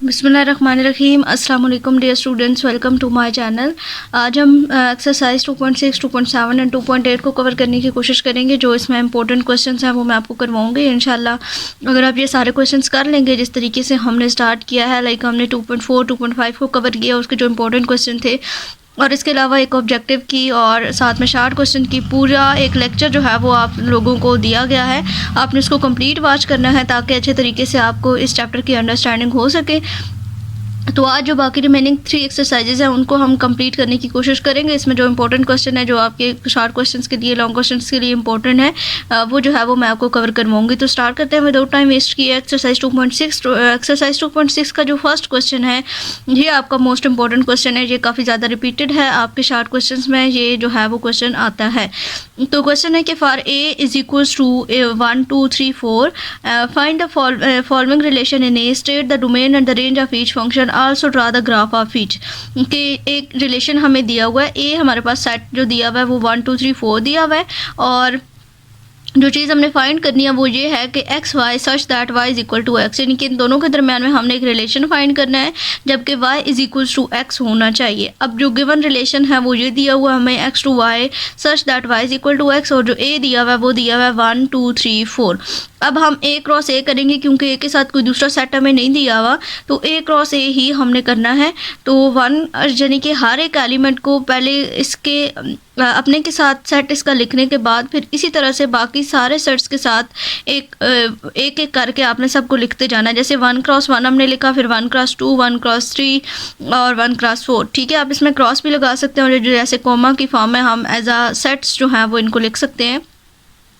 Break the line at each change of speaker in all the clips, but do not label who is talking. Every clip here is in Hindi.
बिस्मिल्लाहिर्रहमानिर्रहीम। अस्सलाम वालेकुम dear students, welcome to my channel. आज हम एक्सरसाइज 2.6, 2.7 एंड 2.8 को कवर करने की कोशिश करेंगे। जो इसमें इंपॉर्टेंट क्वेश्चंस हैं वो मैं आपको करवाऊंगी इंशाल्लाह। अगर आप ये सारे क्वेश्चंस कर लेंगे जिस तरीके से हमने स्टार्ट किया है, लाइक हमने 2.4, 2.5 को कवर किया, उसके जो इंपॉर्टेंट क्वेश्चन थे और इसके अलावा एक ऑब्जेक्टिव की और साथ में शार्ट क्वेश्चन की पूरा एक लेक्चर जो है वो आप लोगों को दिया गया है। आपने उसको कंप्लीट वॉच करना है ताकि अच्छे तरीके से आपको इस चैप्टर की अंडरस्टैंडिंग हो सके। तो आज जो बाकी रिमेनिंग 3 एक्सरसाइजेज हैं उनको हम कंप्लीट करने की कोशिश करेंगे। इसमें जो इंपॉर्टेंट क्वेश्चन है, जो आपके शॉर्ट क्वेश्चंस के लिए, लॉन्ग क्वेश्चंस के लिए इंपॉर्टेंट है, वो जो है वो मैं आपको कवर करवाऊंगी। तो स्टार्ट करते हैं विदाउट टाइम वेस्ट किए एक्सरसाइज 2.6। एक्सरसाइज 2.6 का जो फर्स्ट क्वेश्चन है ये आपका मोस्ट इंपॉर्टेंट क्वेश्चन है। ये काफ़ी ज़्यादा रिपीटेड है आपके शॉर्ट क्वेश्चन में, ये जो है वो क्वेश्चन आता है। तो क्वेश्चन है कि for a is equals to 1 2 3 4 find the following relation in a, state the domain and the range of each function, also draw the graph of each. कि एक रिलेशन हमें दिया हुआ है, ए हमारे पास सेट जो दिया हुआ है वो 1 2 3 4 दिया हुआ है, और जो चीज़ हमने फाइंड करनी है वो ये है कि x y such that y is equal to x, यानी कि इन दोनों के दरमियान में हमने एक रिलेशन फाइंड करना है जबकि y is equal to x होना चाहिए। अब जो गिवन रिलेशन है वो ये दिया हुआ है हमें x to y such that y is equal to x, और जो ए दिया हुआ है वो दिया हुआ है 1 2 3 4। अब हम ए क्रॉस ए करेंगे क्योंकि ए के साथ कोई दूसरा सेट हमें नहीं दिया हुआ, तो ए क्रॉस ए ही हमने करना है। तो 1 यानी कि हर एक एलिमेंट को पहले इसके अपने के साथ सेट इसका लिखने के बाद फिर इसी तरह से बाकी सारे सेट्स के साथ एक एक करके आपने सबको लिखते जाना है। जैसे 1 क्रॉस 1 हमने लिखा, फिर 1 क्रॉस 2, 1 क्रॉस 3 और 1 क्रॉस 4। ठीक है, आप इसमें क्रॉस भी लगा सकते हैं और जो जैसे कॉमा की फॉर्म में हम एज अ सेट्स जो हैं वो इनको लिख सकते हैं।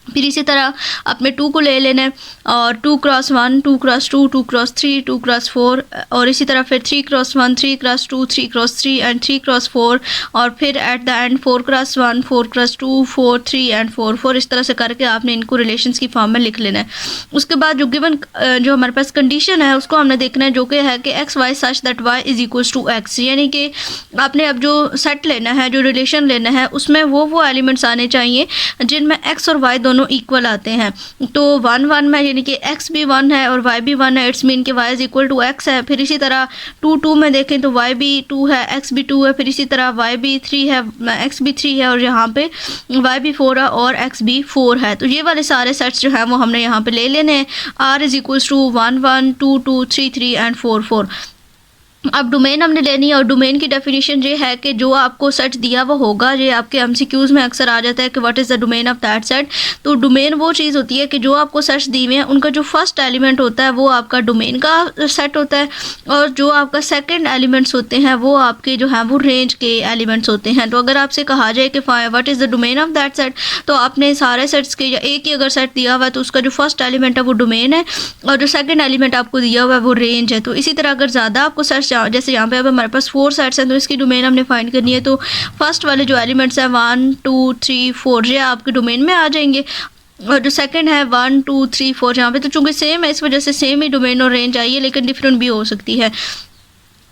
फिर इसी तरह अपने 2 को ले लेना है और 2 क्रॉस 1, 2 क्रॉस 2, 2 क्रॉस 3, 2 क्रॉस 4, और इसी तरह फिर 3 cross 1, 3 cross 2, 3 cross 3 and 3 cross 4, और फिर at the end 4 cross 1, 4 cross 2, 4 3 and 4 4। इस तरह से करके आपने इनको रिलेशंस की फॉर्म में लिख लेना है। उसके बाद जो गिवन जो हमारे पास कंडीशन है उसको हमने देखना है, जो कि है कि x y such that y is equal to x, यानी कि आपने अब जो सेट लेना है, जो रिलेशन लेना है, उसमें वो एलिमेंट्स आने चाहिए जिनमें एक्स और वाई दोनों इक्वल आते हैं। तो 1 1 में यानी कि एक्स भी 1 है और वाई भी 1 है, इट्स मीन कि y is equal to x है। फिर इसी तरह 2 2 में देखें तो वाई भी 2 है, एक्स भी 2 है, फिर इसी तरह वाई भी 3 है, एक्स भी 3 है, और यहाँ पे वाई भी 4 है और एक्स भी 4 है। तो ये वाले सारे सेट्स जो हैं वो हमने यहाँ पे ले लेने हैं। R is equal to 1 1 2 2 3 3 and 4 4। अब डोमेन हमने लेनी है और डोमेन की डेफिनेशन ये है कि जो आपको सेट दिया हुआ होगा, ये आपके एमसीक्यूज में अक्सर आ जाता है कि what is the domain of that set. तो डोमेन वो चीज़ होती है कि जो आपको सेट्स दिए हुए हैं उनका जो फर्स्ट एलिमेंट होता है वो आपका डोमेन का सेट होता है, और जो आपका सेकंड एलिमेंट्स होते हैं वो आपके जो हैं वो रेंज के एलिमेंट्स होते हैं। तो अगर आपसे कहा जाए कि what is the domain of that set, तो आपने सारे सेट्स के या एक ही अगर सेट दिया हुआ है तो उसका जो फर्स्ट एलिमेंट है वो डोमेन है और जो सेकंड एलिमेंट आपको दिया हुआ है वो रेंज है। तो इसी तरह अगर ज़्यादा आपको सेट्स, जैसे यहाँ पे अब हमारे पास 4 सेट्स हैं तो इसकी डोमेन हमने फाइंड करनी है, तो फर्स्ट वाले जो एलिमेंट्स हैं 1 2 3 4 ये आपके डोमेन में आ जाएंगे, और जो सेकंड है 1 2 3 4 यहाँ पे तो चूंकि सेम है इस वजह से सेम ही डोमेन और रेंज आई है, लेकिन डिफरेंट भी हो सकती है।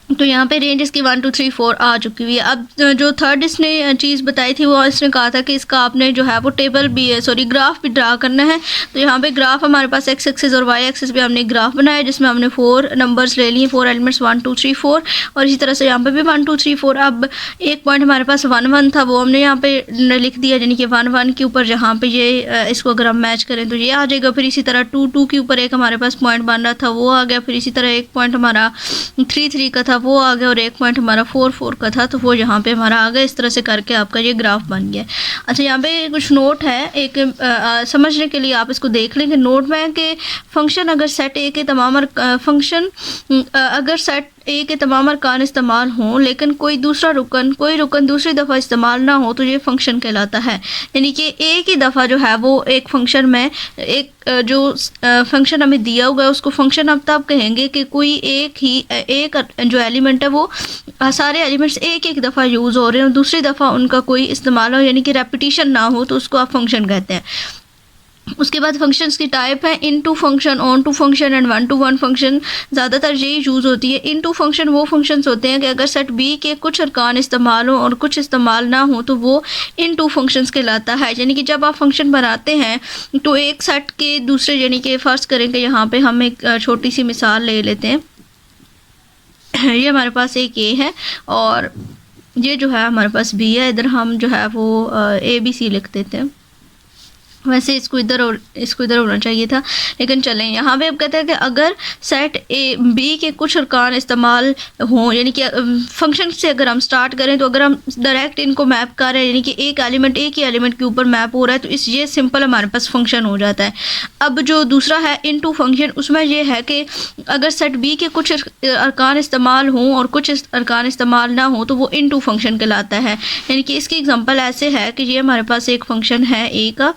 तो यहाँ पे रेंज इसकी 1 2 3 4 आ चुकी हुई है। अब जो थर्ड इसने चीज़ बताई थी वो इसने कहा था कि इसका आपने जो है वो टेबल भी है, सॉरी ग्राफ भी ड्रा करना है। तो यहाँ पे ग्राफ हमारे पास एक्स एक्सिस और वाई एक्सिस पे हमने ग्राफ बनाया जिसमें हमने 4 नंबर्स ले लिए, 4 एलिमेंट्स 1 2 3 4, और इसी तरह से यहाँ पे भी 1 2 3 4। अब एक पॉइंट हमारे पास 1 1 था वो हमने यहाँ पे लिख दिया, यानी कि 1 1 के ऊपर जहाँ पे ये इसको अगर हम मैच करें तो ये आ जाएगा। फिर इसी तरह 2 2 के ऊपर एक हमारे पास पॉइंट बन रहा था वो आ गया, फिर इसी तरह एक पॉइंट हमारा 3 3 का था वो आ गया, और एक पॉइंट हमारा 4 4 का था तो वो यहाँ पे हमारा आ गया। इस तरह से करके आपका ये ग्राफ बन गया। अच्छा, यहाँ पे कुछ नोट है एक समझने के लिए, आप इसको देख लेंगे। नोट में कि फंक्शन अगर सेट ए के तमाम फंक्शन अगर सेट ए के तमाम अरकान इस्तेमाल हों लेकिन कोई रुकन दूसरी दफ़ा इस्तेमाल ना हो तो ये फंक्शन कहलाता है। यानी कि एक ही दफ़ा जो है वो एक फंक्शन में एक जो फंक्शन हमें दिया हुआ है उसको फंक्शन अब तब कहेंगे कि कोई एक जो एलिमेंट है वो सारे एलिमेंट्स एक एक दफ़ा यूज़ हो रहे हैं और दूसरी दफ़ा उनका कोई इस्तेमाल हो, यानी कि रेपिटिशन ना हो, तो उसको आप फंक्शन कहते हैं। उसके बाद फंक्शंस की टाइप है into function, onto function and one to one function. ज़्यादातर यही यूज़ होती है। इन टू फंक्शन वो फंक्शंस होते हैं कि अगर सेट बी के कुछ अरकान इस्तेमाल हो और कुछ इस्तेमाल ना हो तो वो इन टू फंक्शंस कहलाता है। यानी कि जब आप फंक्शन बनाते हैं तो एक सेट के दूसरे, यानी कि फ़र्ज़ करें कि यहाँ पे हम एक छोटी सी मिसाल ले लेते हैं ये हमारे पास एक ए है और ये जो है हमारे पास बी है। इधर हम जो है वो ए बी सी लिख देते हैं। वैसे इसको इधर और इसको इधर होना चाहिए था, लेकिन चलें। यहाँ पे अब कहते हैं कि अगर सेट ए बी के कुछ अरकान इस्तेमाल हों, यानी कि फंक्शन से अगर हम स्टार्ट करें तो अगर हम डायरेक्ट इनको मैप कर रहे हैं, यानी कि एक एलिमेंट एक ही एलिमेंट के ऊपर मैप हो रहा है, तो इस ये सिंपल हमारे पास फंक्शन हो जाता है। अब जो दूसरा है इनटू फंक्शन, उसमें ये है कि अगर सेट बी के कुछ अरकान इस्तेमाल हों और कुछ अरकान इस्तेमाल ना हो तो वो इनटू फंक्शन कहलाता है। यानी कि इसकी एग्जांपल ऐसे है कि ये हमारे पास एक फंक्शन है ए का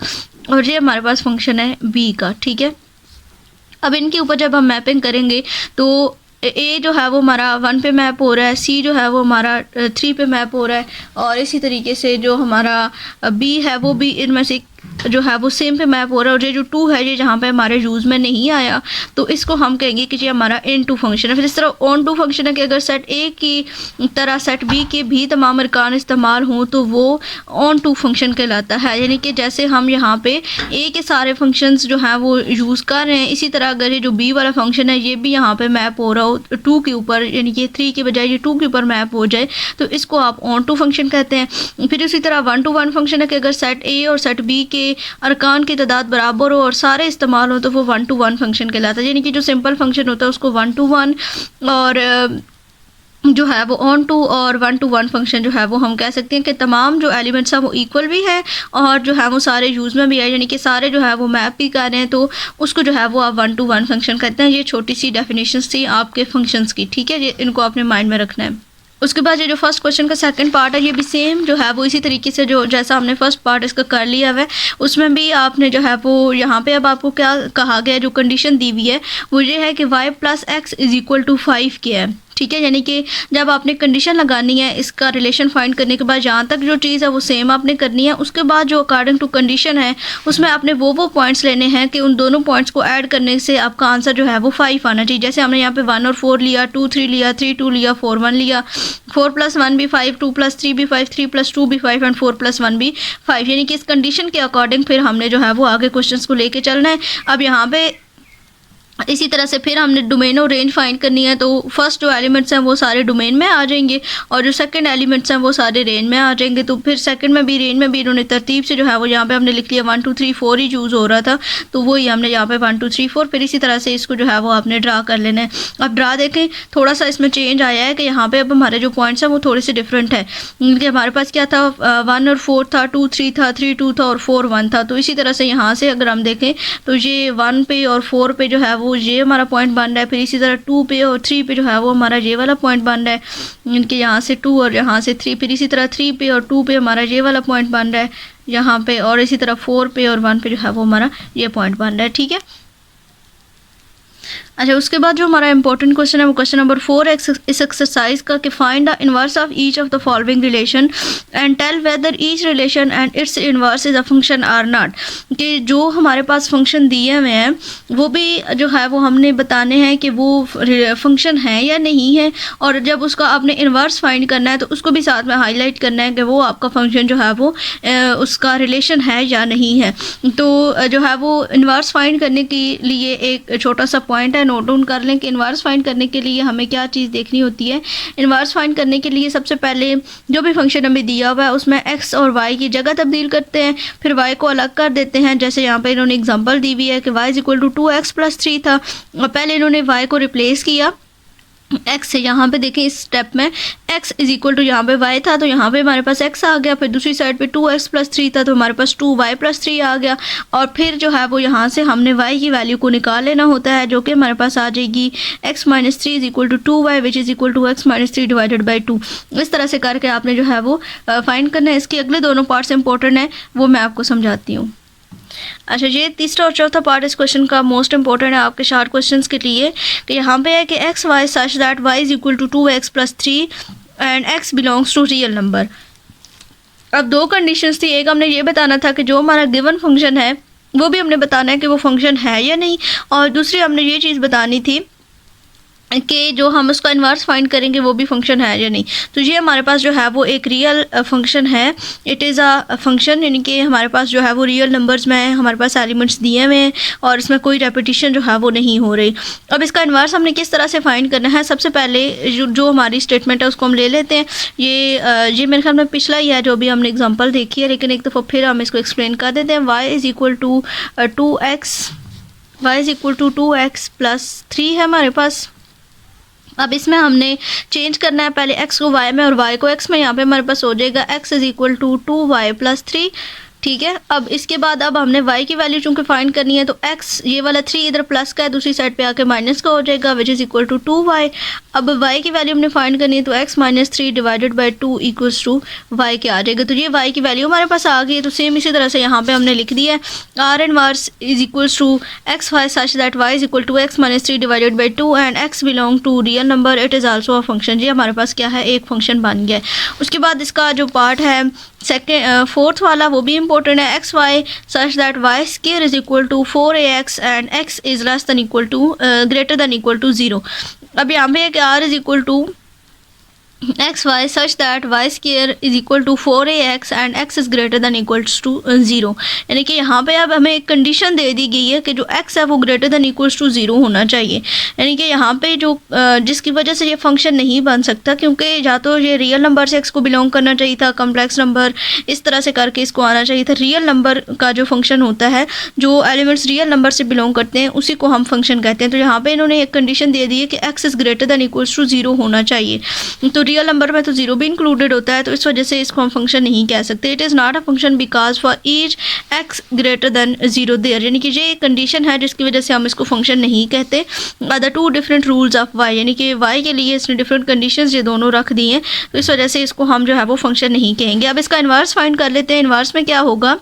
और ये हमारे पास फंक्शन है बी का, ठीक है। अब इनके ऊपर जब हम मैपिंग करेंगे तो ए जो है वो हमारा 1 पे मैप हो रहा है, सी जो है वो हमारा 3 पे मैप हो रहा है, और इसी तरीके से जो हमारा बी है वो भी इनमें से जो है वो सेम पे मैप हो रहा है। और ये जो 2 है ये जहाँ पे हमारे यूज़ में नहीं आया तो इसको हम कहेंगे कि ये हमारा इनटू फंक्शन है। फिर इस तरह ऑन टू फंक्शन है कि अगर सेट ए की तरह सेट बी के भी तमाम अरकान इस्तेमाल हों तो वो ऑन टू फंक्शन कहलाता है। यानी कि जैसे हम यहाँ पे ए के सारे फंक्शंस जो हैं वो यूज़ कर रहे हैं, इसी तरह अगर ये जो बी वाला फंक्शन है ये भी यहाँ पे मैप हो रहा हो 2 के ऊपर, यानी कि 3 के बजाय ये 2 के ऊपर मैप हो जाए तो इसको आप ऑन टू फंक्शन कहते हैं। फिर इसी तरह 1 to 1 फंक्शन है कि अगर सेट ए और सेट बी के अरकान की तादाद बराबर हो और सारे इस्तेमाल हो तो वो 1 to 1 फंक्शन कहलाता है। यानी कि जो सिंपल फंक्शन होता है उसको 1 to 1 और जो है वो ऑन टू और 1 to 1 फंक्शन जो है वो हम कह सकते हैं कि तमाम जो एलिमेंट्स हैं वो इक्वल भी है और जो है वो सारे यूज़ में भी है, यानी कि सारे जो है वो मैप भी कर रहे हैं तो उसको जो है वो आप 1 to 1 फंक्शन कहते हैं। ये छोटी सी डेफिनेशंस थी आपके फंक्शंस की, ठीक है, ये इनको आपने माइंड में रखना है। उसके बाद ये जो फर्स्ट क्वेश्चन का सेकंड पार्ट है ये भी सेम जो है वो इसी तरीके से जो जैसा हमने फर्स्ट पार्ट इसका कर लिया है उसमें भी आपने जो है वो यहाँ पे अब आपको क्या कहा गया, जो कंडीशन दी हुई है वो ये है कि y + x = 5 क्या है, ठीक है। यानी कि जब आपने कंडीशन लगानी है इसका रिलेशन फाइंड करने के बाद जहाँ तक जो चीज़ है वो सेम आपने करनी है, उसके बाद जो अकॉर्डिंग टू कंडीशन है उसमें आपने वो पॉइंट्स लेने हैं कि उन दोनों पॉइंट्स को ऐड करने से आपका आंसर जो है वो 5 आना चाहिए। जैसे हमने यहाँ पे 1 और 4 लिया, 2 3 लिया, 3 2 लिया, 4 1 लिया, 4 + 1 भी 5, 2 + 3 भी 5, 3 + 2 भी 5 एंड 4 + 1 भी 5। यानी कि इस कंडीशन के अकॉर्डिंग फिर हमने जो है वो आगे क्वेश्चन को लेके चलना है। अब यहाँ पे इसी तरह से फिर हमने डोमेन और रेंज फाइंड करनी है, तो फर्स्ट जो एलिमेंट्स हैं वो सारे डोमेन में आ जाएंगे और जो सेकंड एलिमेंट्स हैं वो सारे रेंज में आ जाएंगे। तो फिर सेकंड में भी रेंज में भी इन्होंने तरतीब से जो है वो यहाँ पे हमने लिख लिया 1 2 3 4 ही यूज़ हो रहा था तो वही हमने यहाँ पे 1 2 3 4 फिर इसी तरह से इसको जो है वो आपने ड्रा कर लेना है। अब ड्रा देखें थोड़ा सा इसमें चेंज आया है कि यहाँ पर अब हमारे जो पॉइंट्स हैं वो थोड़े से डिफरेंट है कि हमारे पास क्या था 1 और 4 था, 2 3 था, 3 2 था और 4 1 था। तो इसी तरह से यहाँ से अगर हम देखें तो ये 1 पे और 4 पे जो है वो ये हमारा पॉइंट बन रहा है, फिर इसी तरह 2 पे और 3 पे जो है वो हमारा ये वाला पॉइंट बन रहा है, इनके यहाँ से 2 और यहाँ से 3, फिर इसी तरह 3 पे और 2 पे हमारा ये वाला पॉइंट बन रहा है यहाँ पे, और इसी तरह 4 पे और 1 पे जो है वो हमारा ये पॉइंट बन रहा है, ठीक है। अच्छा, उसके बाद जो हमारा इंपॉर्टेंट क्वेश्चन है वो क्वेश्चन नंबर 4 है इस एक्सरसाइज का कि find the inverse of each of the following relation and tell whether each relation and its inverse is a function or not. कि जो हमारे पास फंक्शन दिए हुए हैं वो भी जो है वो हमने बताने हैं कि वो फंक्शन है या नहीं है, और जब उसका आपने इनवर्स फाइंड करना है तो उसको भी साथ में हाईलाइट करना है कि वो आपका फंक्शन जो है वो उसका रिलेशन है या नहीं है। तो जो है वो इनवर्स फाइंड करने के लिए एक छोटा सा पॉइंट है, नोट डाउन कर लें कि इनवर्स फाइंड करने के लिए हमें क्या चीज़ देखनी होती है। इनवर्स फाइंड करने के लिए सबसे पहले जो भी फंक्शन हमें दिया हुआ है उसमें x और y की जगह तब्दील करते हैं, फिर y को अलग कर देते हैं। जैसे यहाँ पे इन्होंने एग्जांपल दी हुई है कि y = 2x + 3 था, और पहले इन्होंने y को रिप्लेस किया x से। यहाँ पे देखें इस स्टेप में x = यहाँ पे y था तो यहाँ पे हमारे पास x आ गया, फिर दूसरी साइड पे 2x + 3 था तो हमारे पास 2y + 3 आ गया, और फिर जो है वो यहाँ से हमने y की वैल्यू को निकाल लेना होता है जो कि हमारे पास आ जाएगी x - 3 = 2y which is equal to x - 3 / 2। इस तरह से करके आपने जो है वो फाइंड करना है। इसके अगले दोनों पार्ट्स इंपॉर्टेंट हैं, वो मैं आपको समझाती हूँ। अच्छा, ये तीसरा और चौथा पार्ट इस क्वेश्चन का मोस्ट इंपॉर्टेंट है आपके शार्ट क्वेश्चंस के लिए कि यहाँ पे है कि x y such that y = 2x + 3 and x belongs to real number. अब दो कंडीशंस थी, एक हमने ये बताना था कि जो हमारा गिवन फंक्शन है वो भी हमने बताना है कि वो फंक्शन है या नहीं, और दूसरी हमने ये चीज़ बतानी थी कि जो हम उसका इन्वर्स फाइंड करेंगे वो भी फंक्शन है या नहीं। तो ये हमारे पास जो है वो एक रियल फंक्शन है, इट इज़ अ फंक्शन, यानी कि हमारे पास जो है वो रियल नंबर्स में हमारे पास एलिमेंट्स दिए हुए हैं और इसमें कोई रेपिटेशन जो है वो नहीं हो रही। अब इसका इन्वर्स हमने किस तरह से फाइंड करना है, सबसे पहले जो हमारी स्टेटमेंट है उसको हम ले लेते हैं। ये मेरे ख्याल में पिछला ही है जो भी हमने एग्जाम्पल देखी है, लेकिन एक दफ़ा फिर हम इसको एक्सप्लेन कर देते हैं। y is equal to 2x plus 3 है हमारे पास। अब इसमें हमने चेंज करना है पहले x को y में और y को x में। यहाँ पे हमारे पास हो जाएगा x is equal to 2y plus 3, ठीक है। अब इसके बाद अब हमने y की वैल्यू चूँकि फाइंड करनी है तो x ये वाला 3 इधर प्लस का है, दूसरी साइड पे आके माइनस का हो जाएगा, which is equal to 2y। अब y की वैल्यू हमने फाइंड करनी है तो x minus 3 divided by 2 equals to y के आ जाएगा। तो ये y की वैल्यू हमारे पास आ गई है। तो सेम इसी तरह से यहाँ पे हमने लिख दिया है r inverse is equals to x y such that y is equal to x minus 3 divided by 2 and x belong to real number, it is also a function. ये हमारे पास क्या है, एक फंक्शन बन गया है। उसके बाद इसका जो पार्ट है फोर्थ वाला वो भी इंपॉर्टेंट है, x y such that y square is equal to 4ax and x is less than equal to greater than equal to 0। अब यहाँ पे एक r is equal to x y such that y square is equal to 4ax and x is greater than equals to 0। यानी कि यहाँ पे अब हमें एक कंडीशन दे दी गई है कि जो x है वो ग्रेटर दैन इक्वल्स टू 0 होना चाहिए। यानी कि यहाँ पे जो जिसकी वजह से ये फंक्शन नहीं बन सकता, क्योंकि या तो ये रियल नंबर से x को बिलोंग करना चाहिए था, कम्प्लेक्स नंबर इस तरह से करके इसको आना चाहिए था। रियल नंबर का जो फंक्शन होता है, जो एलिमेंट्स रियल नंबर से बिलोंग करते हैं उसी को हम फंक्शन कहते हैं। तो यहाँ पर इन्होंने एक कंडीशन दे दी है कि x is greater than equals to 0 होना चाहिए। तो रियल नंबर में तो 0 भी इंक्लूडेड होता है, तो इस वजह से इसको हम फंक्शन नहीं कह सकते। It is not a function because for each x greater than 0 there, यानी कि ये एक कंडीशन है जिसकी वजह से हम इसको फंक्शन नहीं कहते। Other two different rules of y, यानी कि y के लिए इसने डिफरेंट कंडीशंस ये दोनों रख दी हैं, तो इस वजह से इसको हम जो है वो फंक्शन नहीं कहेंगे। अब इसका इन्वर्स फाइंड कर लेते हैं। इन्वर्स में क्या होगा,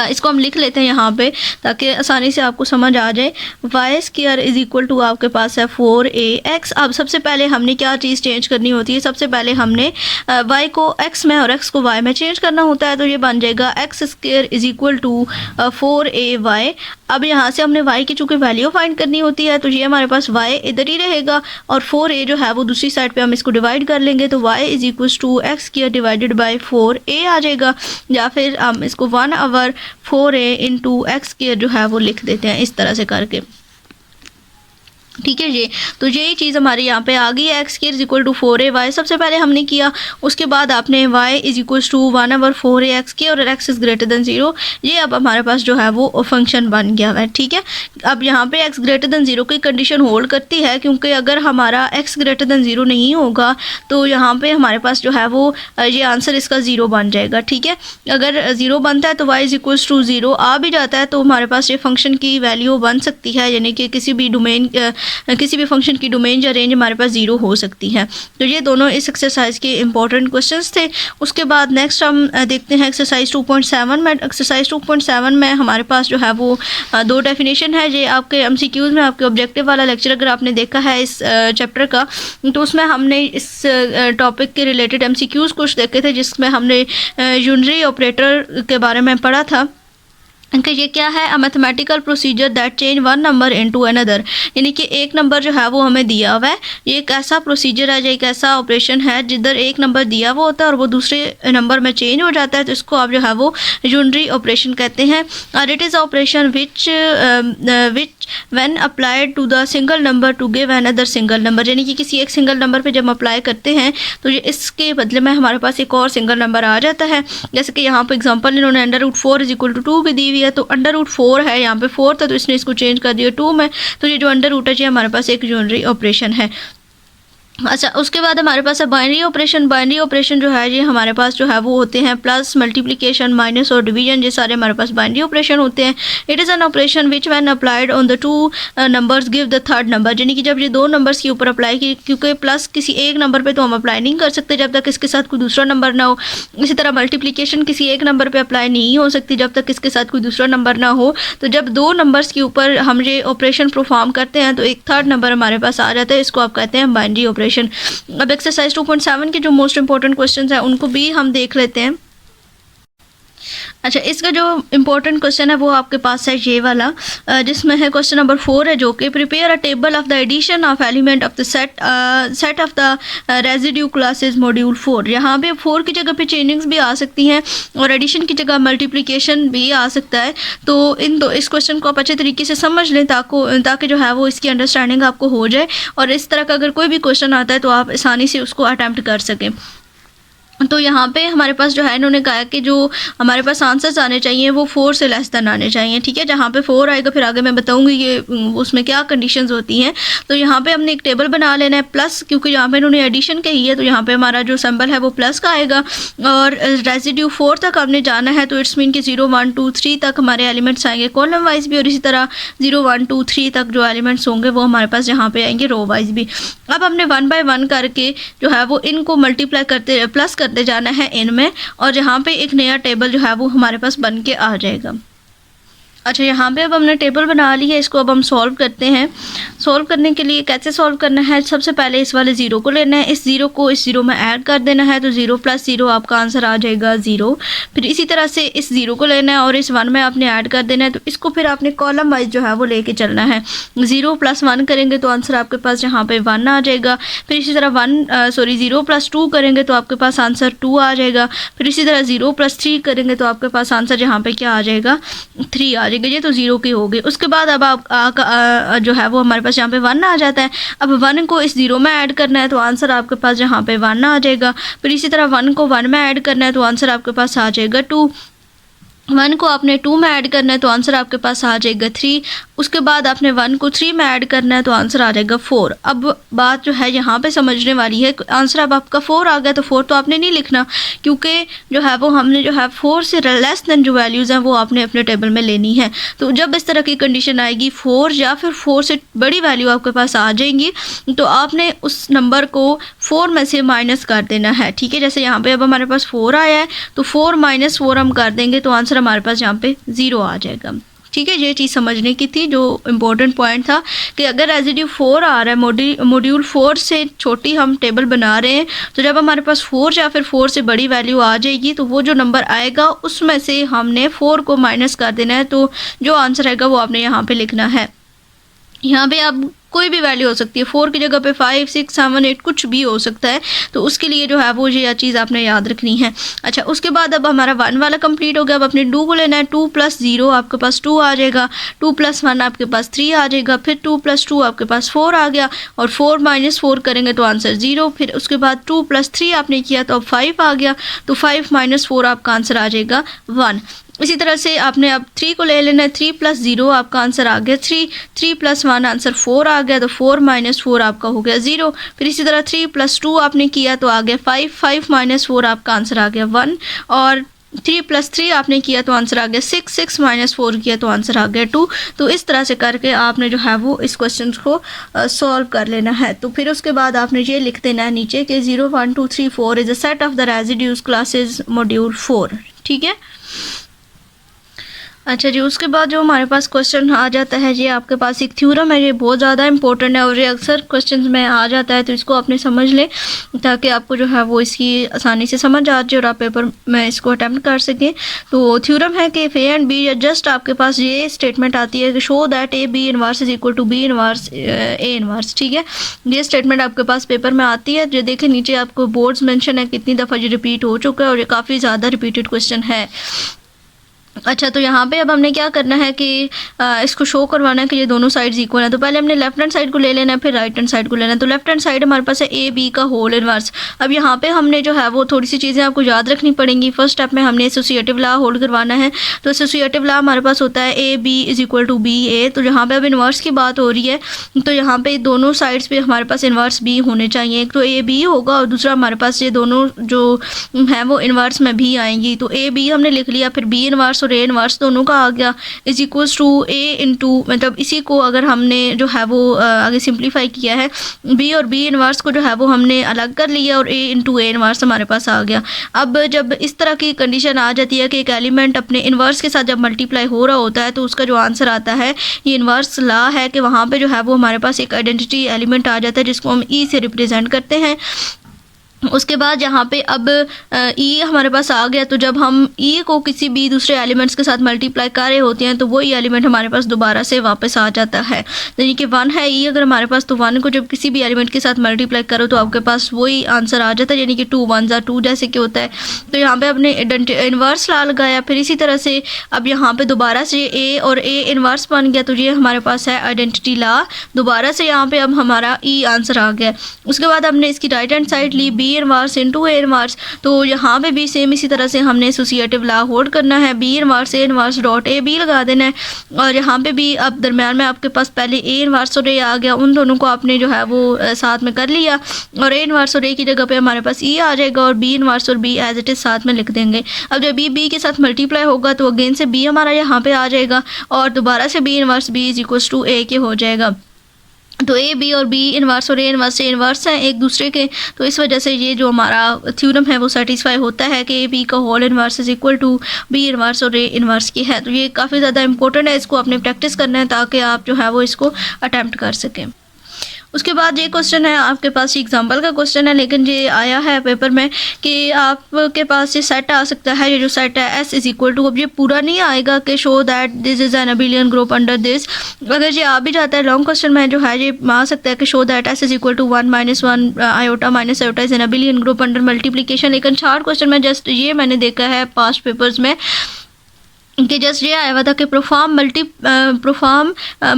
इसको हम लिख लेते हैं यहाँ पे ताकि आसानी से आपको समझ आ जाए। Y square is equal to आपके पास है 4ax। अब सबसे पहले हमने क्या चीज़ चेंज करनी होती है, सबसे पहले हमने y को x में और x को y में चेंज करना होता है। तो ये बन जाएगा x square is equal to 4ay। अब यहाँ से हमने y की चूँकि वैल्यू फाइंड करनी होती है, तो ये हमारे पास y इधर ही रहेगा और 4a जो है वो दूसरी साइड पे हम इसको डिवाइड कर लेंगे, तो y is equal to x square divided by 4a आ जाएगा। या फिर हम इसको 1/4a इंटू एक्स स्क्वायर जो है वो लिख देते हैं इस तरह से करके, ठीक है। ये तो यही चीज़ हमारे यहाँ पे आ गई है, x square is equal to 4ay सबसे पहले हमने किया। उसके बाद आपने y is equal to 1/4ax किया और x इज़ ग्रेटर देन 0। ये अब हमारे पास जो है वो फंक्शन बन गया है, ठीक है। अब यहाँ पे x ग्रेटर देन 0 की कंडीशन होल्ड करती है, क्योंकि अगर हमारा x ग्रेटर देन 0 नहीं होगा तो यहाँ पे हमारे पास जो है वो ये आंसर इसका 0 बन जाएगा, ठीक है। अगर 0 बनता है तो y इज इक्वल टू 0 आ भी जाता है तो हमारे पास ये फंक्शन की वैल्यू बन सकती है, यानी कि किसी भी फंक्शन की डोमेन या रेंज हमारे पास 0 हो सकती है। तो ये दोनों इस एक्सरसाइज के इंपॉर्टेंट क्वेश्चंस थे। उसके बाद नेक्स्ट हम देखते हैं एक्सरसाइज 2.7 में। एक्सरसाइज 2.7 में हमारे पास जो है वो दो डेफिनेशन है। ये आपके एमसीक्यूज़ में आपके ऑब्जेक्टिव वाला लेक्चर अगर आपने देखा है इस चैप्टर का, तो उसमें हमने इस टॉपिक के रिलेटेड एमसीक्यूज़ कुछ देखे थे, जिसमें हमने यूनरी ऑपरेटर के बारे में पढ़ा था कि ये क्या है, a mathematical procedure that change one number into another. यानी कि एक नंबर जो है वो हमें दिया हुआ है, ये एक ऐसा प्रोसीजर है, एक ऐसा ऑपरेशन है जिधर एक नंबर दिया हुआ होता है और वो दूसरे नंबर में चेंज हो जाता है, तो इसको आप जो है वो यूनरी ऑपरेशन कहते हैं। और it is operation which when applied to the single number to give another single number. यानी कि किसी एक सिंगल नंबर पे जब अप्लाई करते हैं तो ये इसके बदले में हमारे पास एक और सिंगल नंबर आ जाता है। जैसे कि यहाँ पर एग्जाम्पल इन्होंने under root 4 is equal to 2 भी दी हुई है, तो अंडर रूट 4 है, यहाँ पे 4 था तो इसने इसको चेंज कर दिया 2 में, तो ये जो अंडर रूट है ये हमारे पास एक यूनरी ऑपरेशन है। अच्छा, उसके बाद हमारे पास है बाइनरी ऑपरेशन। बाइनरी ऑपरेशन जो है ये हमारे पास जो है वो होते हैं प्लस, मल्टीप्लिकेशन, माइनस और डिवीजन, ये सारे हमारे पास बाइनरी ऑपरेशन होते हैं। It is an operation which when applied on the two numbers give the third number. यानी कि जब ये दो नंबर्स के ऊपर अप्लाई की, क्योंकि प्लस किसी एक नंबर पे तो हम अप्लाई नहीं कर सकते जब तक इसके साथ कोई दूसरा नंबर ना हो। इसी तरह मल्टीप्लिकेशन किसी एक नंबर पर अप्लाई नहीं हो सकती जब तक इसके साथ कोई दूसरा नंबर ना हो। तो जब दो नंबर्स के ऊपर हम ये ऑपरेशन परफॉर्म करते हैं तो एक थर्ड नंबर हमारे पास आ जाता है, इसको आप कहते हैं बाइनरी ऑपरेशन। अब एक्सरसाइज 2.7 के जो मोस्ट इंपॉर्टेंट क्वेश्चंस हैं उनको भी हम देख लेते हैं। अच्छा, इसका जो इम्पोर्टेंट क्वेश्चन है वो आपके पास है ये वाला, जिसमें है क्वेश्चन नंबर 4 है, जो कि prepare a table of the addition of element of the set of the residue classes module 4। यहाँ पे 4 की जगह पे चेंजिंग्स भी आ सकती हैं और एडिशन की जगह मल्टीप्लिकेशन भी आ सकता है। तो इस क्वेश्चन को आप अच्छे तरीके से समझ लें ताकि जो है वो इसकी अंडरस्टैंडिंग आपको हो जाए और इस तरह का अगर कोई भी क्वेश्चन आता है तो आप आसानी से उसको अटैम्प्ट कर सकें। तो यहाँ पे हमारे पास जो है इन्होंने कहा कि जो हमारे पास आंसर्स आने चाहिए वो 4 से लेस देन आने चाहिए, ठीक है। जहाँ पे 4 आएगा फिर आगे मैं बताऊँगी ये उसमें क्या कंडीशंस होती हैं। तो यहाँ पे हमने एक टेबल बना लेना है प्लस, क्योंकि यहाँ पे इन्होंने एडिशन कही है तो यहाँ पे हमारा जो सिंबल है वो प्लस का आएगा और रेजिड्यू 4 तक हमने जाना है। तो इट्स मीन कि 0 1 2 3 तक हमारे एलिमेंट्स आएंगे कॉलम वाइज भी और इसी तरह 0 1 2 3 तक जो एलिमेंट्स होंगे वो हमारे पास यहाँ पे आएंगे रो वाइज भी। अब हमने 1 बाय 1 करके जो है वो इनको मल्टीप्लाई करते प्लस करते जाना है इनमें और यहाँ पे एक नया टेबल जो है वो हमारे पास बन के आ जाएगा। अच्छा, यहाँ पे अब हमने टेबल बना ली है, इसको अब हम सॉल्व करते हैं। सॉल्व करने के लिए कैसे सॉल्व करना है, सबसे पहले इस वाले 0 को लेना है, इस 0 को इस 0 में ऐड कर देना है तो 0 + 0 आपका आंसर आ जाएगा 0। फिर इसी तरह से इस 0 को लेना है और इस 1 में आपने ऐड कर देना है तो इसको फिर आपने कॉलम वाइज जो है वो लेके चलना है। 0 + 1 करेंगे तो आंसर आपके पास यहाँ पे 1 आ जाएगा। फिर इसी तरह 0 + 2 करेंगे तो आपके पास आंसर 2 आ जाएगा। फिर इसी तरह 0 + 3 करेंगे तो आपके पास आंसर यहाँ पे क्या आ जाएगा, 3 आ जाएगा। ये तो 0 की हो गई। उसके बाद अब आप जो है वो हमारे पास यहाँ पे 1 आ जाता है। अब 1 को इस 0 में ऐड करना है तो आंसर आपके पास यहाँ पे 1 आ जाएगा। फिर इसी तरह 1 को 1 में ऐड करना है तो आंसर आपके पास आ जाएगा 2। 1 को आपने 2 में ऐड करना है तो आंसर आपके पास आ जाएगा 3। उसके बाद आपने 1 को 3 में ऐड करना है तो आंसर आ जाएगा 4। अब बात जो है यहाँ पे समझने वाली है, आंसर अब आपका 4 आ गया तो 4 तो आपने नहीं लिखना, क्योंकि जो है वो हमने जो है 4 से लेस देन जो वैल्यूज़ हैं वो आपने अपने टेबल में लेनी है। तो जब इस तरह की कंडीशन आएगी 4 या फिर 4 से बड़ी वैल्यू आपके पास आ जाएंगी तो आपने उस नंबर को 4 में से माइनस कर देना है, ठीक है। जैसे यहाँ पे अब हमारे पास 4 आया है तो 4 - 4 हम कर देंगे तो आंसर हमारे पास यहाँ पे 0 आ जाएगा, ठीक है। ये चीज़ समझने की थी, जो इम्पोर्टेंट पॉइंट था कि अगर रेजिड्यू 4 आ रहा है, मॉड्यूल 4 से छोटी हम टेबल बना रहे हैं, तो जब हमारे पास 4 या फिर 4 से बड़ी वैल्यू आ जाएगी तो वो जो नंबर आएगा उसमें से हमने 4 को माइनस कर देना है। तो जो आंसर आएगा वो आपने यहाँ पे लिखना है। यहाँ पे आप कोई भी वैल्यू हो सकती है, 4 की जगह पे 5 6 7 8 कुछ भी हो सकता है। तो उसके लिए जो है वो ये चीज़ आपने याद रखनी है। अच्छा, उसके बाद अब हमारा 1 वाला कंप्लीट हो गया। अब अपने 2 को लेना है। 2 + 0 आपके पास 2 आ जाएगा। 2 + 1 आपके पास 3 आ जाएगा। फिर 2 + 2 आपके पास 4 आ गया और 4 - 4 करेंगे तो आंसर 0। फिर उसके बाद 2 + 3 आपने किया तो अब 5 आ गया, तो 5 - 4 आपका आंसर आ जाएगा 1। इसी तरह से आपने अब 3 को ले लेना है। 3 + 0 आपका आंसर आ गया 3। 3 + 1 आंसर 4 आ गया, तो 4 - 4 आपका हो गया 0। फिर इसी तरह 3 + 2 आपने किया तो आ गया 5। 5 - 4 आपका आंसर आ गया 1 और 3 + 3 आपने किया तो आंसर आ गया 6। 6 - 4 किया तो आंसर आ गया 2। तो इस तरह से करके आपने जो है वो इस क्वेश्चन को सॉल्व कर लेना है। तो फिर उसके बाद आपने ये लिख देना है नीचे कि 0 1 2 3 4 is a set of the residues classes module 4, ठीक है। अच्छा जी, उसके बाद जो हमारे पास क्वेश्चन आ जाता है, ये आपके पास एक थ्योरम है, ये बहुत ज़्यादा इंपॉर्टेंट है और ये अक्सर क्वेश्चंस में आ जाता है, तो इसको आपने समझ लें ताकि आपको जो है वो इसकी आसानी से समझ आ जाए और आप पेपर में इसको अटैम्प्ट कर सकें। तो थ्योरम है कि if A and B, just आपके पास ये स्टेटमेंट आती है कि show that A B inverse is equal to B inverse A inverse, ठीक है। ये स्टेटमेंट आपके पास पेपर में आती है। जो देखें नीचे आपको बोर्ड्स मेंशन है, कितनी दफ़ा ये रिपीट हो चुका है और ये काफ़ी ज़्यादा रिपीटेड क्वेश्चन है। अच्छा, तो यहाँ पे अब हमने क्या करना है कि इसको शो करवाना है कि ये दोनों साइड्स इक्वल है। तो पहले हमने लेफ्ट हैंड साइड को ले लेना है, फिर राइट हैंड साइड को लेना है। तो लेफ्ट हैंड साइड हमारे पास है ए बी का होल इनवर्स। अब यहाँ पे हमने जो है वो थोड़ी सी चीज़ें आपको याद रखनी पड़ेंगी। फर्स्ट स्टेप में हमने एसोसिएटिव लॉ होल्ड करवाना है। तो एसोसिएटिव लॉ हमारे पास होता है A B is equal to B A. तो यहाँ पे अब इनवर्स की बात हो रही है, तो यहाँ पे दोनों साइड्स पे हमारे पास इनवर्स बी होने चाहिए। एक तो ए बी होगा और दूसरा हमारे पास ये दोनों जो है वो इनवर्स में भी आएंगी। तो ए बी हमने लिख लिया, फिर बी इनवर्स और ए इनवर्स दोनों का आ गया is equals to A into, मतलब इसी को अगर हमने जो है वो आगे सिंप्लीफाई किया है, बी और बी इनवर्स को जो है वो हमने अलग कर लिया और ए इंटू ए इनवर्स हमारे पास आ गया। अब जब इस तरह की कंडीशन आ जाती है कि एक एलिमेंट अपने इनवर्स के साथ जब मल्टीप्लाई हो रहा होता है तो उसका जो आंसर आता है, ये इनवर्स लॉ है कि वहाँ पे जो है वो हमारे पास एक आइडेंटिटी एलिमेंट आ जाता है जिसको हम ई से रिप्रेजेंट करते हैं। उसके बाद यहाँ पे अब ई हमारे पास आ गया, तो जब हम ई को किसी भी दूसरे एलिमेंट्स के साथ मल्टीप्लाई कर रहे होते हैं तो वही एलिमेंट हमारे पास दोबारा से वापस आ जाता है। यानी कि 1 है ई अगर हमारे पास, तो 1 को जब किसी भी एलिमेंट के साथ मल्टीप्लाई करो तो आपके पास वही आंसर आ जाता है, यानी कि 2 1 2 जैसे कि होता है। तो यहाँ पर आपने इन्वर्स ला लगाया, फिर इसी तरह से अब यहाँ पर दोबारा से ए और ए इन्वर्स बन गया, तो ये हमारे पास है आइडेंटिटी ला। दोबारा से यहाँ पर अब हमारा ई आंसर आ गया। उसके बाद हमने इसकी राइट हैंड साइड ली B inverse into A inverse, तो यहाँ पे भी सेम इसी तरह से हमने एसोसिएटिव ला होल्ड करना है, B inverse A inverse dot A B लगा देना है। और यहाँ पे भी अब दरम्यान में आपके पास पहले ए इनवर्स और ए आ गया, उन दोनों को आपने जो है वो साथ में कर लिया, और ए इनवर्स और ए की जगह पे हमारे पास ई आ जाएगा, और बी इनवर्स और बी एज इट इज़ साथ में लिख देंगे। अब जब बी के साथ मल्टीप्लाई होगा तो अगेन से बी हमारा यहाँ पे आ जाएगा, और दोबारा से B inverse B is equals to A के हो जाएगा। तो ए बी और बी इनवर्स और ए इनवर्स से इनवर्स हैं एक दूसरे के, तो इस वजह से ये जो हमारा थ्योरम है वो सेटिस्फाई होता है कि ए बी का whole inverse is equal to B inverse और ए इनवर्स की है। तो ये काफ़ी ज़्यादा इंपॉर्टेंट है, इसको आपने प्रैक्टिस करना है ताकि आप जो है वो इसको अटैम्प्ट कर सकें। उसके बाद ये क्वेश्चन है आपके पास, एग्जांपल का क्वेश्चन है, लेकिन ये आया है पेपर में कि आपके पास ये सेट आ सकता है, ये जो सेट है एस इज इक्वल टू, अब ये पूरा नहीं आएगा कि show that this is an abelian group under this. अगर ये आ भी जाता है लॉन्ग क्वेश्चन में जो है ये आ सकता है कि show that S is equal to 1 - 1 iota minus iota is an abelian group under multiplication. लेकिन शॉर्ट क्वेश्चन में जस्ट ये मैंने देखा है पास्ट पेपर्स में कि जस्ट ये आया हुआ था कि proforma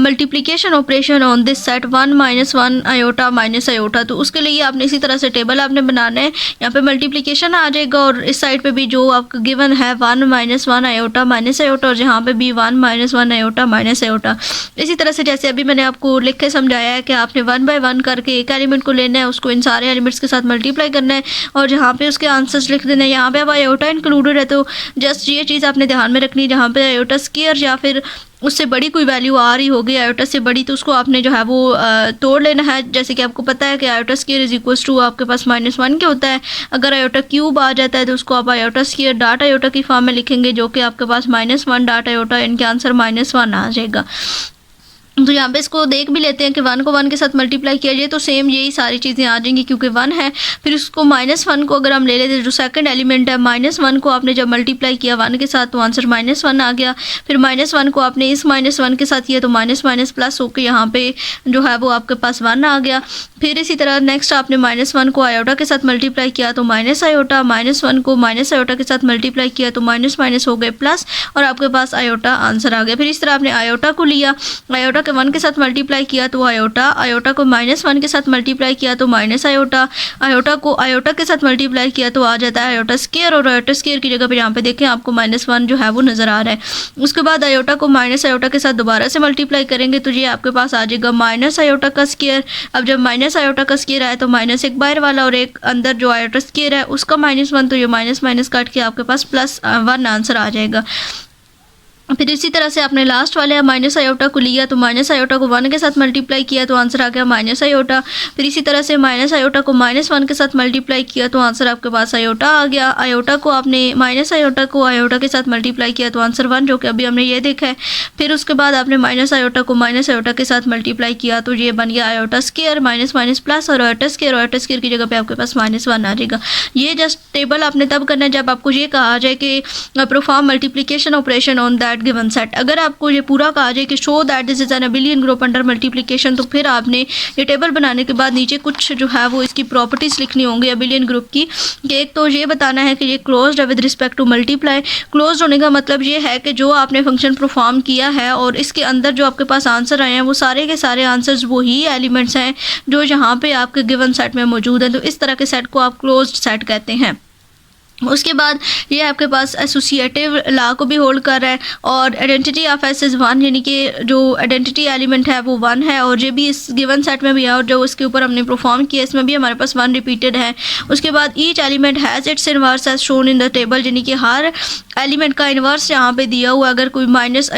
multiplication operation on this set 1 - 1 iota minus iota. तो उसके लिए आपने इसी तरह से टेबल आपने बनाना है, यहाँ पे मल्टीप्लिकेशन आ जाएगा और इस साइड पे भी जो आपका गिवन है 1 - 1 आयोटा माइनस आयोटा, और जहाँ पे भी 1 - 1 आयोटा माइनस आयोटा। इसी तरह से जैसे अभी मैंने आपको लिख के समझाया है कि आपने 1 बाय 1 करके एक एलिमेंट को लेना है, उसको इन सारे एलिमेंट्स के साथ मल्टीप्लाई करना है, और जहाँ पे उसके आंसर्स लिख देना है। यहाँ पे अब आयोटा इंक्लूडेड है, तो जस्ट ये चीज़ आपने ध्यान में रखनी, जहाँ पे आयोटा स्क्वायर या फिर उससे बड़ी कोई वैल्यू आ रही होगी आयोटा से बड़ी, तो उसको आपने जो है वो तोड़ लेना है। जैसे कि आपको पता है कि iota square is equals to आपके पास -1 के होता है। अगर आयोटा क्यूब आ जाता है तो उसको आप आयोटा स्क्वायर डाट आयोटा की फॉर्म में लिखेंगे, जो कि आपके पास -1 डाट आयोटा, इनके आंसर -1 आ जाएगा। तो यहाँ पे इसको देख भी लेते हैं कि 1 को 1 के साथ मल्टीप्लाई किया जाए तो सेम यही सारी चीज़ें आ जाएंगी, क्योंकि 1 है। फिर उसको -1 को अगर हम ले लेते हैं, जो सेकंड एलिमेंट है, -1 को आपने जब मल्टीप्लाई किया 1 के साथ तो आंसर -1 आ गया। फिर -1 को आपने इस -1 के साथ किया तो माइनस माइनस प्लस होकर यहाँ पे जो है वो आपके पास 1 आ गया। फिर इसी तरह नेक्स्ट आपने -1 को आयोटा के साथ मल्टीप्लाई किया तो माइनस आयोटा, -1 को माइनस आयोटा के साथ मल्टीप्लाई किया तो माइनस माइनस हो गए प्लस, और आपके पास आयोटा आंसर आ गया। फिर इस तरह आपने आयोटा को लिया, आयोटा के 1 के साथ मल्टीप्लाई किया तो आयोटा, आयोटा को -1 के साथ मल्टीप्लाई किया तो माइनस आयोटा, आयोटा को आयोटा के साथ मल्टीप्लाई किया तो आ जाता है आयोटा स्क्वायर, और आयोटा स्क्वायर की जगह पे यहाँ पे देखें आपको -1 जो है वो नज़र आ रहा है। उसके बाद आयोटा को माइनस आयोटा के साथ दोबारा से मल्टीप्लाई करेंगे तो ये आपके पास आ जाएगा माइनस आयोटा का स्क्वायर। अब जब माइनस आयोटा का स्क्वायर आया तो माइनस एक बाहर वाला और एक अंदर जो आयोटा स्क्वायर है उसका -1, तो ये माइनस माइनस काट के आपके पास +1 आंसर आ जाएगा। फिर इसी तरह से आपने लास्ट वाले माइनस आयोटा को लिया तो माइनस आयोटा को 1 के साथ मल्टीप्लाई किया तो आंसर आ गया माइनस आयोटा। फिर इसी तरह से माइनस आयोटा को -1 के साथ मल्टीप्लाई किया तो आंसर आपके पास आयोटा आ गया। आयोटा को आपने माइनस आयोटा को आयोटा के साथ मल्टीप्लाई किया तो आंसर 1, जो कि अभी हमने ये देखा है। फिर उसके बाद आपने माइनस आयोटा को माइनस आयोटा के साथ मल्टीप्लाई किया तो ये बन गया iota square, minus minus plus, और आयोटा स्क्वायर की जगह पर आपके पास -1 आ जाएगा। ये जस्ट टेबल आपने तब करना है जब आपको ये कहा जाए कि perform multiplication operation on that given set. अगर आपको ये पूरा कहा जाए कि show that this is an abelian group under multiplication, तो फिर आपने ये टेबल बनाने के बाद नीचे कुछ जो है वो इसकी प्रॉपर्टीज लिखनी होंगी अबिलियन ग्रुप की। कि एक तो ये बताना है कि ये क्लोज्ड है with respect to multiply. Closed होने का मतलब ये है कि जो आपने फंक्शन परफॉर्म किया है और इसके अंदर जो आपके पास आंसर आए हैं वो सारे के सारे आंसर्स वही एलिमेंट्स हैं जो यहाँ पे आपके गिवन सेट में मौजूद हैं। तो इस तरह के सेट को आप क्लोज्ड सेट कहते हैं। उसके बाद ये आपके पास एसोसिएटिव ला को भी होल्ड कर रहा है, और आइडेंटिटी ऑफ एस इज़ 1, यानी कि जो आइडेंटिटी एलिमेंट है वो 1 है, और ये भी इस गिवन सेट में भी है, और जो उसके ऊपर हमने परफॉर्म किया इसमें भी हमारे पास 1 रिपीटेड है। उसके बाद each element has its inverse as shown in the table, यानी कि हर एलिमेंट का इन्वर्स यहाँ पे दिया हुआ है, अगर कोई माइनस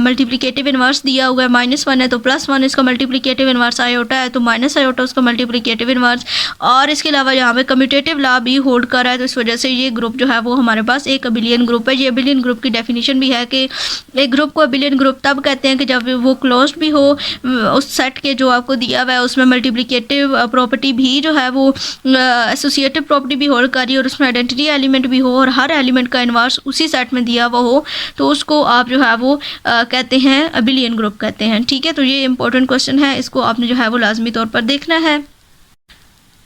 मल्टीप्लिकेटिव इन्वर्स दिया हुआ है -1 है तो +1 इसका मल्टीप्लिकेटिव इन्वर्स, आयोटा है तो माइनस आयोटा उसका मल्टीप्लिकेटिव इन्वर्स, और इसके अलावा यहाँ पे कम्यूटेटिव लॉ भी होल्ड कर रहा है। तो इस वजह से ये ग्रुप जो है वो हमारे पास एक अबिलियन ग्रुप है। ये अबिलियन ग्रुप की डेफिनेशन भी है कि एक ग्रुप को अबिलियन ग्रुप तब कहते हैं कि जब वो क्लोज्ड भी हो, उस सेट के जो आपको दिया हुआ है उसमें मल्टीप्लिकेटिव प्रॉपर्टी भी जो है वो एसोसिएटिव प्रॉपर्टी भी होल्ड कर रही है, और उसमें आइडेंटिटी एलिमेंट भी हो, और हर एलिमेंट का इन्वर्स उसी सेट में दिया हुआ हो, तो उसको आप जो है वो कहते हैं अबिलियन ग्रुप कहते हैं। ठीक है, तो ये इंपॉर्टेंट क्वेश्चन है, इसको आपने जो है वो लाजमी तौर पर देखना है।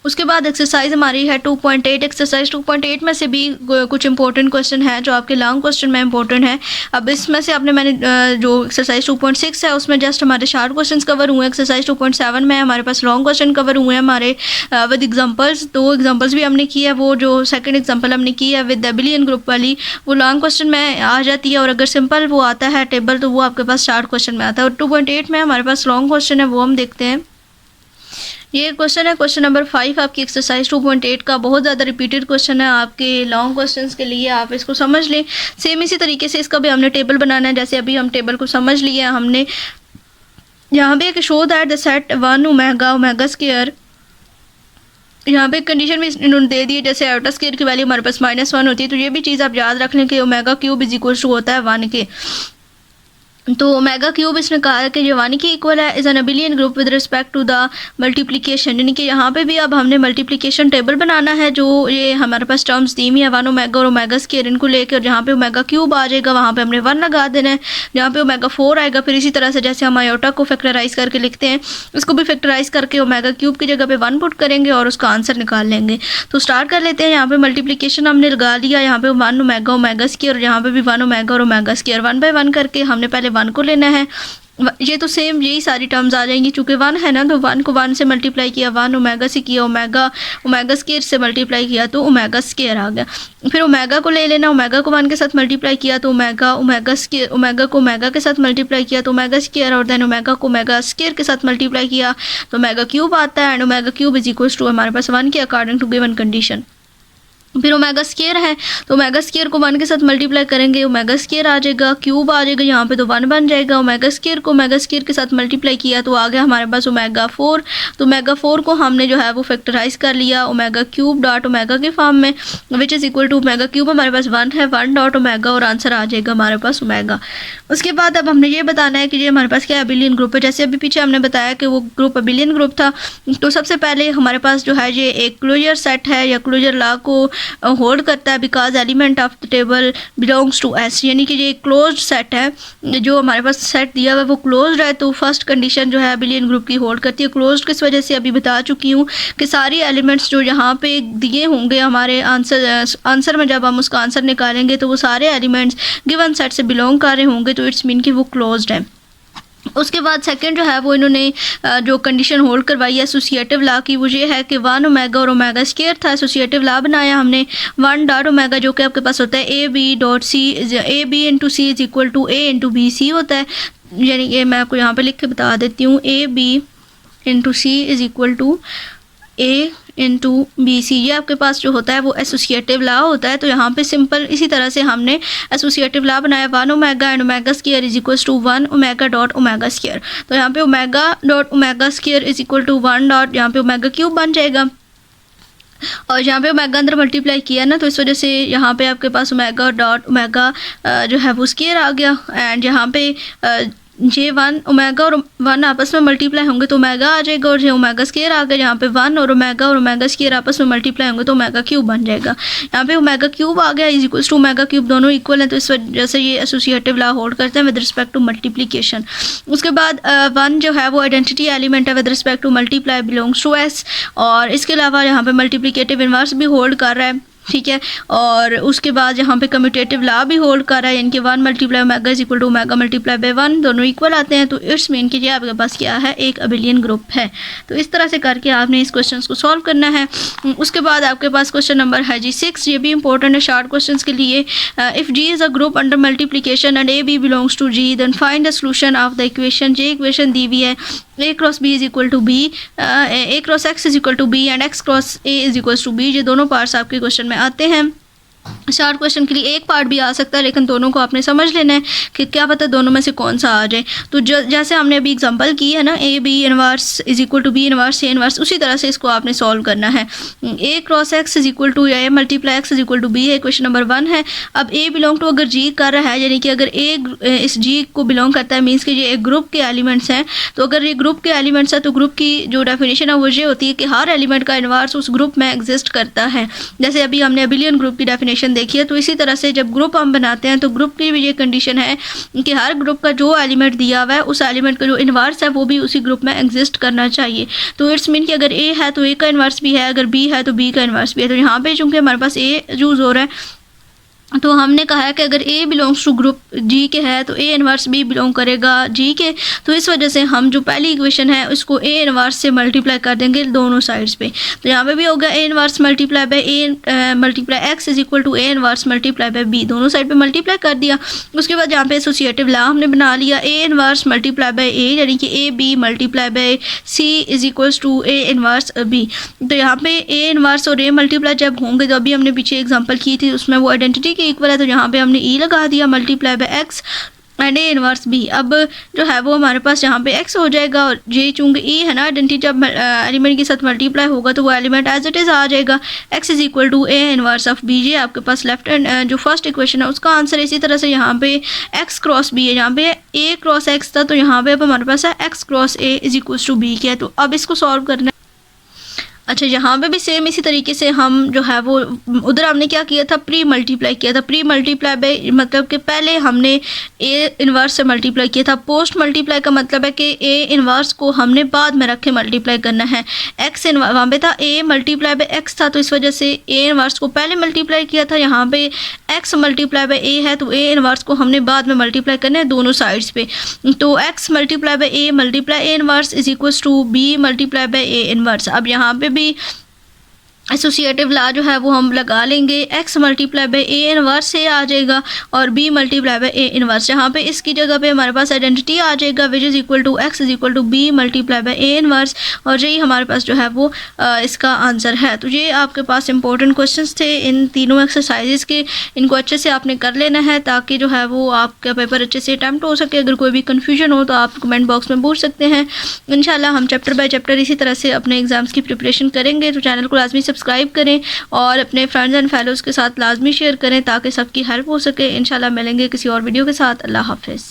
उसके बाद एक्सरसाइज हमारी है 2.8। एक्सरसाइज 2.8 में से भी कुछ इंपॉर्टेंट क्वेश्चन है जो आपके लॉन्ग क्वेश्चन में इंपॉर्टेंट है। अब इसमें से मैंने जो एक्सरसाइज 2.6 है उसमें जस्ट हमारे शार्ट क्वेश्चंस कवर हुए हैं। एक्सरसाइज 2.7 में हमारे पास लॉन्ग क्वेश्चन कवर हुए हैं हमारे विद एग्जांपल्स। 2 एग्जांपल्स भी हमने की है, वो जो सेकंड एग्जांपल हमने की है विद अबिलियन ग्रुप वाली, वो लॉन्ग क्वेश्चन में आ जाती है, और अगर सिंपल वो आता है टेबल तो वो आपके पास शार्ट क्वेश्चन में आता है। और 2.8 में हमारे पास लॉन्ग क्वेश्चन है, वो हम देखते हैं। ये क्वेश्चन है क्वेश्चन नंबर 5 आपकी एक्सरसाइज 2.8 का, बहुत ज़्यादा रिपीटेड क्वेश्चन है आपके लॉन्ग क्वेश्चंस के लिए, आप इसको समझ लें। सेम इसी तरीके से इसका भी हमने टेबल बनाना है, जैसे अभी हम टेबल को समझ लिया हमने। यहाँ पे एक show that the set 1 omega square, यहाँ पे कंडीशन भी इन्होंने दे दी है, जैसे आयोटा स्क्वायर की वैल्यू हमारे पास -1 होती है, तो ये भी चीज़ आप याद रख लें कि omega cube is equal to होता है 1 के। तो ओमेगा क्यूब इसने कहा है कि जो 1 के इक्वल है is an abelian group with respect to the multiplication, यानी कि यहाँ पे भी अब हमने मल्टीप्लिकेशन टेबल बनाना है। जो ये हमारे पास टर्म्स दी हुई है 1 ओमेगा और ओमेगा स्क्वायर, इनको लेकर जहाँ पे ओमेगा क्यूब आ जाएगा वहाँ पे हमने 1 लगा देना है, जहाँ पे ओमेगा 4 आएगा फिर इसी तरह से जैसे हम आयोटा को फैक्टराइज करके लिखते हैं इसको भी फैक्टराइज करके ओमेगा क्यूब की जगह पे 1 पुट करेंगे और उसका आंसर निकाल लेंगे। तो स्टार्ट कर लेते हैं। यहाँ पे मल्टीप्लिकेशन हमने लगा लिया, यहाँ पे 1 ओमेगा स्क्वायर और यहाँ पे भी 1 ओमेगा और ओमेगा स्क्वायर, 1 बाय 1 करके हमने पहले 1 को लेना है। ये तो सेम यही सारी टर्म्स आ जाएंगी, चूँकि 1 है ना, तो 1 को 1 से मल्टीप्लाई किया, 1 ओमेगा से किया, ओमेगा स्क्वायर से मल्टीप्लाई किया तो ओमेगा स्क्वायर आ गया। फिर ओमेगा को ले लेना, ओमेगा को 1 के साथ मल्टीप्लाई किया तो ओमेगा स्क्वायर, ओमेगा को ओमेगा के साथ मल्टीप्लाई किया तो ओमेगा स्क्वायर, और देन ओमेगा को ओमेगा स्क्वायर के साथ मल्टीप्लाई किया तो ओमेगा क्यूब आता है, and omega cube is equal to हमारे पास 1 के अकॉर्डिंग टू गिवन कंडीशन। फिर ओमेगा स्क्वायर है तो ओमेगा स्क्वायर को 1 के साथ मल्टीप्लाई करेंगे, ओमेगा स्क्वायर आ जाएगा, क्यूब आ जाएगा, यहाँ पे तो 1 बन जाएगा। ओमेगा स्क्वायर को ओमेगा स्क्वायर के साथ मल्टीप्लाई किया तो आ गया हमारे पास ओमेगा 4। तो ओमेगा 4 को हमने जो है वो फैक्टराइज कर लिया ओमेगा क्यूब डॉट ओमेगा के फॉर्म में, which is equal to omega cube हमारे पास 1 है, 1 डॉट ओमेगा, और आंसर आ जाएगा हमारे पास ओमेगा। उसके बाद अब हमने ये बताना है कि ये हमारे पास क्या अबिलियन ग्रुप है। जैसे अभी पीछे हमने बताया कि वो ग्रुप अबिलियन ग्रुप था, तो सबसे पहले हमारे पास जो है ये एक क्लोजर सेट है या क्लोजर लॉ को होल्ड करता है, because element of the table belongs to S, यानी कि ये क्लोज्ड सेट है, जो हमारे पास सेट दिया हुआ है वो क्लोज्ड है। तो फर्स्ट कंडीशन जो है अबिलियन ग्रुप की होल्ड करती है। क्लोज्ड किस वजह से अभी बता चुकी हूँ कि सारी एलिमेंट्स जो यहाँ पे दिए होंगे हमारे आंसर में, जब हम उसका आंसर निकालेंगे तो वो सारे एलिमेंट्स गिवन सेट से बिलोंग कर रहे होंगे, तो इट्स मीन कि वो क्लोज्ड है। उसके बाद सेकंड जो है वो इन्होंने जो कंडीशन होल्ड करवाई है एसोसिएटिव लॉ की, वो ये है कि 1 ओमेगा और ओमेगा स्क्वायर था, एसोसिएटिव लॉ बनाया हमने 1 डॉट ओमेगा जो कि आपके पास होता है A B dot C, A B into C is equal to A into B C होता है, यानी कि मैं आपको यहाँ पे लिख के बता देती हूँ, A B into C is equal to A into B C. ये आपके पास जो होता है वो एसोसिएटिव लॉ होता है। तो यहाँ पे सिंपल इसी तरह से हमने एसोसिएटिव लॉ बनाया 1 omega and omega square is equal to 1 omega dot omega square. तो यहाँ पे omega dot omega square is equal to 1 dot यहाँ पे ओमेगा क्यूब बन जाएगा, और यहाँ पे ओमेगा अंदर मल्टीप्लाई किया ना, तो इस वजह से यहाँ पे आपके पास ओमेगा डॉट ओमेगा जो है वो स्क्वायर आ गया, एंड यहाँ पे जे 1 ओमेगा और 1 आपस में मल्टीप्लाई होंगे तो ओमेगा आ जाएगा, और जे ओमेगा स्क्वायर आ गया, यहाँ पे 1 और ओमेगा स्क्वायर आपस में मल्टीप्लाई होंगे तो ओमेगा क्यूब बन जाएगा। यहाँ पे ओमेगा क्यूब आ गया is equals to omega cube, दोनों इक्वल हैं, तो इस वजह से ये एसोसिएटिव लॉ होल्ड करते हैं विद रिस्पेक्ट टू मल्टीप्लिकेशन। उसके बाद 1 जो है वो आइडेंटिटी एलिमेंट है with respect to multiply belongs to S, और इसके अलावा यहाँ पे मल्टीप्लिकेटिव इनवर्स भी होल्ड कर रहा है, ठीक है। और उसके बाद यहाँ पे कम्यूटेटिव लॉ भी होल्ड कर रहा है, यानी कि 1 multiply omega is equal to omega multiply by 1, दोनों इक्वल आते हैं, तो इट्स मीन कि ये आपके पास क्या है, एक अबिलियन ग्रुप है। तो इस तरह से करके आपने इस क्वेश्चन को सॉल्व करना है। उसके बाद आपके पास क्वेश्चन नंबर है जी 6, ये भी इंपॉर्टेंट है शॉर्ट क्वेश्चन के लिए। If G is a group under multiplication and A B belongs to G, then find the solution of the equation. जे इक्वेशन दी हुई है a cross b is equal to B, a cross x is equal to B and x cross a is equal to B, ये दोनों पार्ट्स आपके क्वेश्चन में आते हैं। चार क्वेश्चन के लिए एक पार्ट भी आ सकता है, लेकिन दोनों को आपने समझ लेना है कि क्या पता दोनों में से कौन सा आ जाए। तो जैसे हमने अभी एग्जांपल की है ना, A B inverse is equal to B inverse A inverse, उसी तरह से इसको आपने सॉल्व करना है। A cross X is equal to A multiply X is equal to B है, क्वेश्चन नंबर 1 है। अब ए बिलोंग टू अगर जी कर रहा है, यानी कि अगर ए इस जी को बिलोंग करता है, मीन्स कि ये एक ग्रुप के एलिमेंट्स हैं। तो अगर ये ग्रुप के एलिमेंट्स हैं तो ग्रुप की जो डेफिनेशन है वो ये होती है कि हर एलिमेंट का इनवर्स उस ग्रुप में एग्जिस्ट करता है। जैसे अभी हमने अबिलियन ग्रुप की डेफिनेशन देखी है, तो इसी तरह से जब ग्रुप हम बनाते हैं तो ग्रुप की भी ये कंडीशन है कि हर ग्रुप का जो एलिमेंट दिया हुआ है उस एलिमेंट का जो इन्वर्स है वो भी उसी ग्रुप में एग्जिस्ट करना चाहिए। तो इट्स मीन कि अगर ए है तो ए का इन्वर्स भी है, अगर बी है तो बी का इन्वर्स भी है। तो यहाँ पे चूंकि हमारे पास ए यूज़ हो रहा है, तो हमने कहा है कि अगर ए बिलोंग्स टू ग्रुप जी के है तो ए इनवर्स बी बिलोंग करेगा जी के। तो इस वजह से हम जो पहली इक्वेशन है उसको ए इनवर्स से मल्टीप्लाई कर देंगे दोनों साइड्स पे। तो यहाँ पे भी होगा A inverse multiply by A multiply X is equal to A inverse multiply by B, दोनों साइड पे मल्टीप्लाई कर दिया। उसके बाद यहाँ पे एसोसिएटिव लॉ हमने बना लिया, A inverse multiply by A यानी कि A B multiply by C is equals to A inverse B. तो यहाँ पे ए इनवर्स और ए मल्टीप्लाई जब होंगे, तो अभी हमने पीछे एग्जाम्पल की थी उसमें वो आइडेंटिटी के इक्वल है, तो यहाँ पे हमने ई लगा दिया multiply by X and A inverse B. अब जो है वो हमारे पास यहाँ पे एक्स हो जाएगा, और ये चूंकि ई है ना आइडेंटिटी, जब एलिमेंट के साथ मल्टीप्लाई होगा तो वो एलिमेंट एज इट इज़ आ जाएगा, X is equal to A inverse of B. ये आपके पास लेफ्ट हैंड जो फर्स्ट इक्वेशन है उसका आंसर। इसी तरह से यहाँ पे एक्स क्रॉस बी है, यहाँ पे ए क्रॉस एक्स था, तो यहाँ पे अब हमारे पास है X cross A is equal to B किया। तो अब इसको सॉल्व करना है। अच्छा, यहाँ पे भी सेम इसी तरीके से हम जो है वो उधर हमने क्या किया था, प्री मल्टीप्लाई किया था। प्री मल्टीप्लाई बाय मतलब कि पहले हमने ए इनवर्स से मल्टीप्लाई किया था। पोस्ट मल्टीप्लाई का मतलब है कि ए इनवर्स को हमने बाद में रख के मल्टीप्लाई करना है। एक्स वहाँ पे था ए मल्टीप्लाई बाय एक्स था, तो इस वजह से ए इनवर्स को पहले मल्टीप्लाई किया था। यहाँ पे एक्स मल्टीप्लाई बाय ए है, तो ए इनवर्स को हमने बाद में मल्टीप्लाई करना है दोनों साइड्स पे। तो X multiply by A multiply A inverse is equals to B multiply by A inverse. अब यहाँ पे भी एसोसिएटिव लॉ जो है वो हम लगा लेंगे, X multiply by A inverse से आ जाएगा और B multiply by A inverse. यहाँ पे इसकी जगह पे हमारे पास आइडेंटिटी आ जाएगा which is equal to X is equal to B multiply by A inverse, और यही हमारे पास जो है वो इसका आंसर है। तो ये आपके पास इंपॉर्टेंट क्वेश्चंस थे इन तीनों एक्सरसाइजेस के, इनको अच्छे से आपने कर लेना है ताकि जो है वो आपका पेपर अच्छे से अटैम्प्ट हो सके। अगर कोई भी कन्फ्यूजन हो तो आप कमेंट बॉक्स में पूछ सकते हैं। इंशाल्लाह हम चैप्टर बाय चैप्टर इसी तरह से अपने एग्जाम्स की प्रिपरेशन करेंगे। तो चैनल को लाजमी सब्सक्राइब करें और अपने फ्रेंड्स एंड फैलोज़ के साथ लाजमी शेयर करें ताकि सबकी हेल्प हो सके। इंशाल्लाह मिलेंगे किसी और वीडियो के साथ। अल्लाह हाफिज़।